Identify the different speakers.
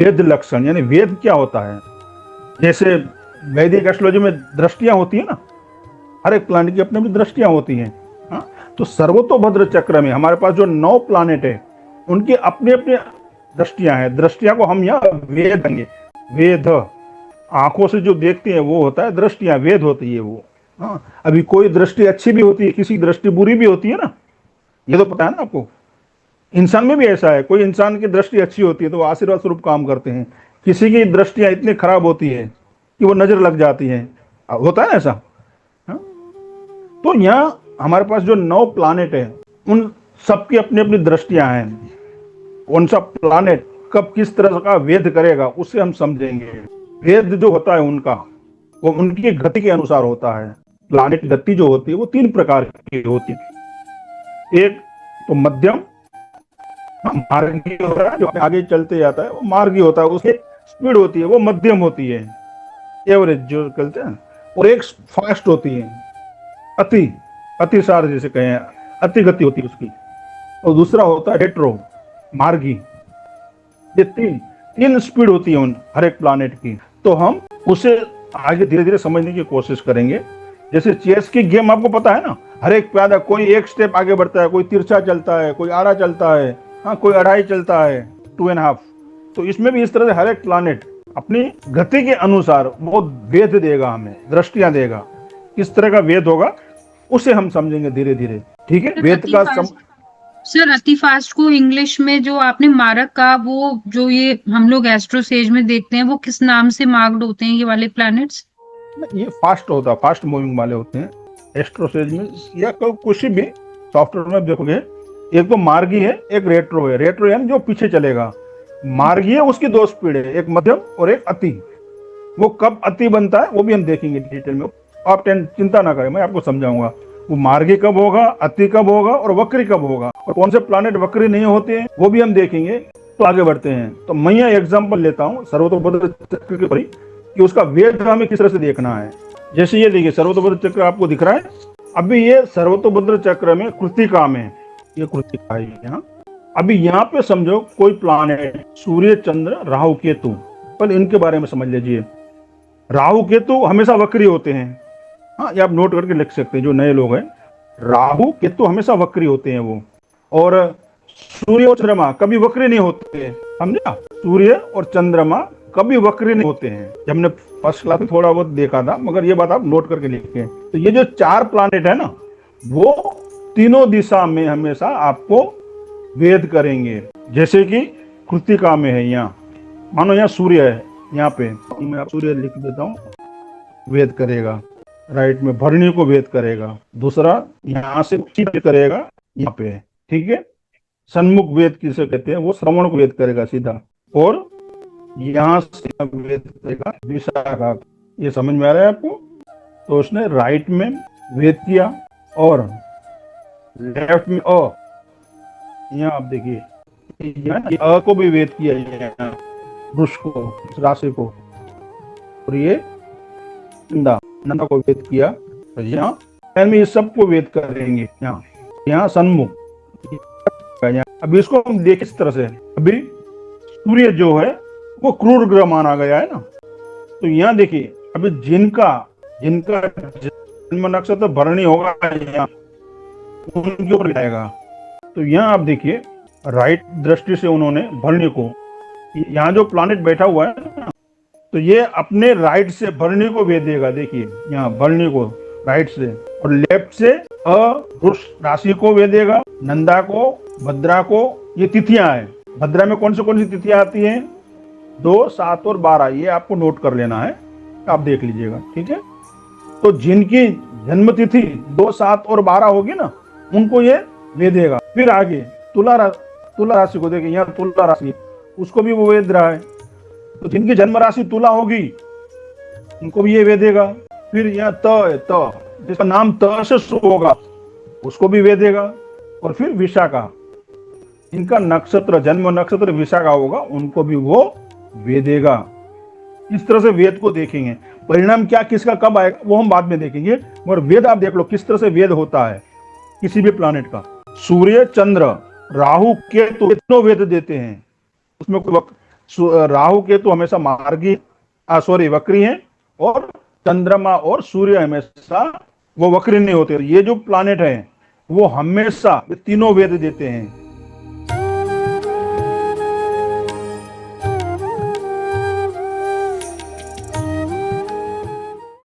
Speaker 1: वेद लक्षण, यानी वेद क्या होता है। जैसे वैदिक एस्ट्रोलॉजी में दृष्टियां होती है ना, हर एक प्लानिट की अपनी अपनी दृष्टियां होती हैं। हाँ, तो सर्वतोभद्र चक्र में हमारे पास जो 9 प्लानिट है उनकी अपनी अपनी दृष्टियां हैं। दृष्टियां को हम यहाँ वेद देंगे। वेद आंखों से जो देखते हैं वो होता है दृष्टियां, वेद होती है वो। हाँ, अभी कोई दृष्टि अच्छी भी होती है, किसी की दृष्टि बुरी भी होती है ना, ये तो पता है ना आपको। इंसान में भी ऐसा है, कोई इंसान की दृष्टि अच्छी होती है तो वो आशीर्वाद स्वरूप काम करते हैं, किसी की दृष्टियां इतनी खराब होती है कि वो नजर लग जाती है, होता है ना ऐसा। हाँ? तो यहाँ हमारे पास जो 9 प्लानेट है उन सबकी अपनी अपनी दृष्टियां हैं। कौन सा प्लानेट कब किस तरह का वेद करेगा उससे हम समझेंगे। वेद जो होता है उनका, वो उनकी गति के अनुसार होता है। प्लानेट गति जो होती है वो 3 प्रकार की होती है। एक तो मध्यम, मार्गी होता है, जो आगे चलते जाता है वो मार्गी होता है, उसकी स्पीड होती है वो मध्यम होती है, एवरेज जो कहते हैं। और एक फास्ट होती है, अतिसार जिसे कहें, अति गति होती है उसकी। और दूसरा होता है रेट्रो, मार्गी। ये तीन स्पीड होती है उन हर एक प्लानेट की। तो हम उसे आगे धीरे धीरे समझने की कोशिश करेंगे। जैसे चेस की गेम आपको पता है ना, हर एक प्यादा कोई एक स्टेप आगे बढ़ता है, कोई तिरछा चलता है, कोई आड़ा चलता है, हाँ कोई अढ़ाई चलता है, 2.5। तो इसमें भी इस तरह से हर एक प्लानेट अपनी गति के अनुसार वो वेद देगा, हमें दृष्टियां देगा। किस तरह का वेद होगा उसे हम समझेंगे धीरे धीरे, ठीक है। वेद का
Speaker 2: सर अति फास्ट को इंग्लिश में जो आपने मार्क का, वो जो ये हम लोग एस्ट्रोसेज में देखते हैं, वो किस नाम से मार्क्ड होते हैं ये वाले प्लैनेट्स?
Speaker 1: ये फास्ट होता है, फास्ट मूविंग वाले होते हैं एस्ट्रोसेज में, या कुछ भी सॉफ्टवेयर में देखोगे। एक तो मार्गी है, एक रेट्रो है। रेट्रो यानी जो पीछे चलेगा। मार्गी है उसकी 2 स्पीड है, एक मध्यम और एक अति। वो कब अति बनता है वो भी हम देखेंगे डिटेल में, आप चिंता ना करें, मैं आपको समझाऊंगा। वो मार्गी कब होगा, अति कब होगा और वक्री कब होगा, और कौन से प्लानेट वक्री नहीं होते हैं वो भी हम देखेंगे। तो आगे बढ़ते हैं। तो मैं यह एग्जाम्पल लेता हूँ सर्वतोभद्र चक्र के ऊपर कि उसका वेद हमें किस तरह से देखना है। जैसे ये देखिए सर्वतोभद्र चक्र आपको दिख रहा है। अभी ये सर्वतोभद्र चक्र में कृत्तिका में, ये कृत्तिका है यहाँ। अभी यहाँ पे समझो कोई प्लानेट, सूर्य, चंद्र, राहु, केतु, पर इनके बारे में समझ लीजिए। राहु केतु हमेशा वक्री होते हैं। हाँ, ये आप नोट करके लिख सकते हैं जो नए लोग हैं। राहु केतु हमेशा वक्री होते हैं वो। और सूर्य और चंद्रमा कभी वक्री नहीं होते, समझा। सूर्य और चंद्रमा कभी वक्री नहीं होते हैं। जब हमने फर्स्ट क्लास में थोड़ा बहुत देखा था, मगर ये बात आप नोट करके लिखें। तो ये जो 4 प्लानेट है ना, वो तीनों दिशा में हमेशा आपको वेद करेंगे। जैसे कि कृत्तिका में है, यहाँ मानो यहाँ सूर्य है, यहाँ पे मैं आप सूर्य लिख देता हूँ, वेद करेगा। राइट में भरणी को वेद करेगा। दूसरा यहाँ से करेगा, यहाँ पे, ठीक है। सन्मुख वेद किसे कहते हैं, वो श्रवण को वेद करेगा सीधा। और यहाँ से वेद करेगा विशाखा। ये समझ में आ रहा है आपको। तो उसने राइट में वेद किया और लेफ्ट में यहाँ आप देखिए अ को भी वेद किया, वृष को, राशि को। और ये नंदा को वेद किया। तो यहाँ में ये सबको वेद करेंगे। यहाँ सन्मुख। अभी इसको हम देखें इस तरह से। अभी सूर्य जो है वो क्रूर ग्रह माना गया है ना। तो यहाँ देखिए अभी जिनका जन्म नक्षत्र भरणी होगा, यहाँ उनके ऊपर जाएगा। तो यहाँ आप देखिए राइट दृष्टि से उन्होंने भरणी को, यहाँ जो प्लानेट बैठा हुआ है ना, तो ये अपने राइट से भरणी को भेजेगा। देखिए यहाँ भरणी को राइट से, और लेफ्ट से वृष राशि को भेजेगा, नंदा को, भद्रा को। ये तिथियां हैं। भद्रा में कौन सी तिथियां आती हैं? 2, 7 और 12। ये आपको नोट कर लेना है, आप देख लीजिएगा, ठीक है। तो जिनकी जन्म तिथि 2, 7 और 12 होगी ना, उनको ये वेदेगा। फिर आगे तुला राशि को देखिए, यहाँ तुला राशि, उसको भी वो वेद रहा है। तो जिनकी जन्म राशि तुला होगी उनको भी ये वेदेगा। फिर यहाँ त जिसका नाम त से शुरू होगा उसको भी वेदेगा। और फिर विशाखा, इनका नक्षत्र, जन्म नक्षत्र विशाखा होगा, उनको भी वो वेदेगा। इस तरह से वेद को देखेंगे। परिणाम क्या किसका कब आएगा वो हम बाद में देखेंगे, मगर वेद आप देख लो किस तरह से वेद होता है किसी भी प्लानेट का। सूर्य, चंद्र, राहु, केतु, तीनों वेद देते हैं। उसमें कोई राहु केतु हमेशा मार्गी सॉरी वक्री हैं, और चंद्रमा और सूर्य हमेशा वो वक्री नहीं होते। ये जो प्लानेट है वो हमेशा, तीनों वेद देते हैं